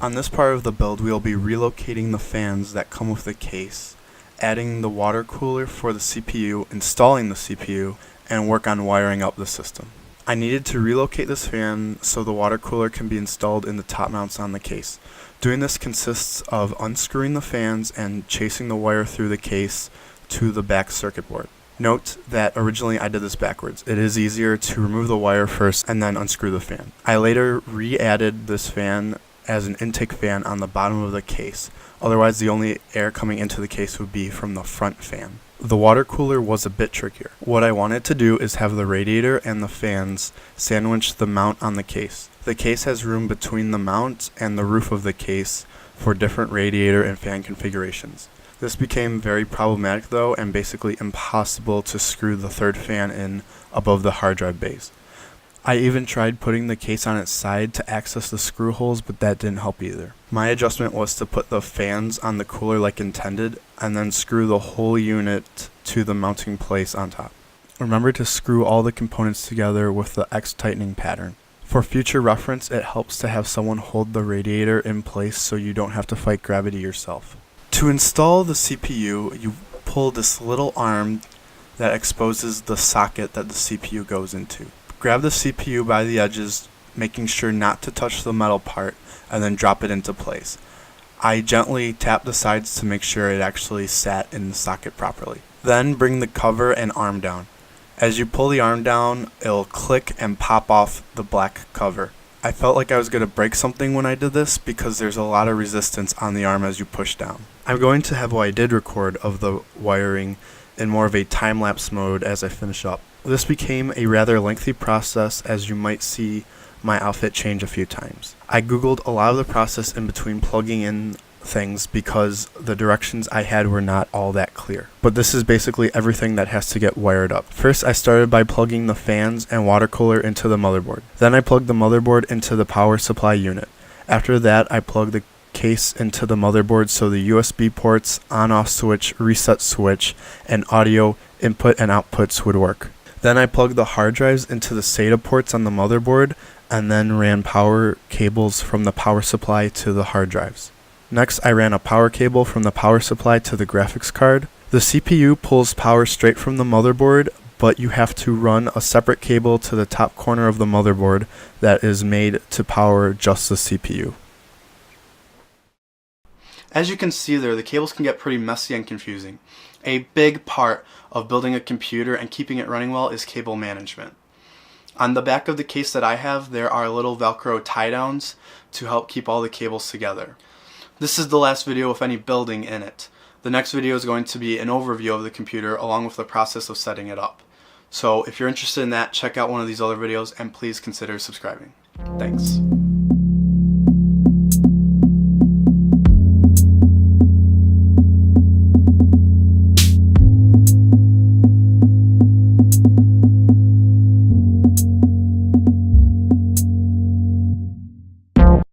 On this part of the build, we will be relocating the fans that come with the case, adding the water cooler for the CPU, installing the CPU, and work on wiring up the system. I needed to relocate this fan so the water cooler can be installed in the top mounts on the case. Doing this consists of unscrewing the fans and chasing the wire through the case to the back circuit board. Note that originally I did this backwards. It is easier to remove the wire first and then unscrew the fan. I later re-added this fan as an intake fan on the bottom of the case. Otherwise, the only air coming into the case would be from the front fan. The water cooler was a bit trickier. What I wanted to do is have the radiator and the fans sandwich the mount on the case. The case has room between the mount and the roof of the case for different radiator and fan configurations. This became very problematic though, and basically impossible to screw the third fan in above the hard drive base. I even tried putting the case on its side to access the screw holes, but that didn't help either. My adjustment was to put the fans on the cooler like intended, and then screw the whole unit to the mounting place on top. Remember to screw all the components together with the X tightening pattern. For future reference, it helps to have someone hold the radiator in place so you don't have to fight gravity yourself. To install the CPU, you pull this little arm that exposes the socket that the CPU goes into. Grab the CPU by the edges, making sure not to touch the metal part, and then drop it into place. I gently tap the sides to make sure it actually sat in the socket properly. Then bring the cover and arm down. As you pull the arm down, it'll click and pop off the black cover. I felt like I was going to break something when I did this because there's a lot of resistance on the arm as you push down. I'm going to have what I did record of the wiring in more of a time-lapse mode as I finish up. This became a rather lengthy process, as you might see my outfit change a few times. I googled a lot of the process in between plugging in things because the directions I had were not all that clear. But this is basically everything that has to get wired up. First, I started by plugging the fans and water cooler into the motherboard. Then I plugged the motherboard into the power supply unit. After that, I plugged the case into the motherboard so the USB ports, on-off switch, reset switch, and audio input and outputs would work. Then I plugged the hard drives into the SATA ports on the motherboard and then ran power cables from the power supply to the hard drives. Next, I ran a power cable from the power supply to the graphics card. The CPU pulls power straight from the motherboard, but you have to run a separate cable to the top corner of the motherboard that is made to power just the CPU. As you can see there, the cables can get pretty messy and confusing. A big part of building a computer and keeping it running well is cable management. On the back of the case that I have, there are little Velcro tie downs to help keep all the cables together. This is the last video with any building in it. The next video is going to be an overview of the computer along with the process of setting it up. So if you're interested in that, check out one of these other videos and please consider subscribing. Thanks.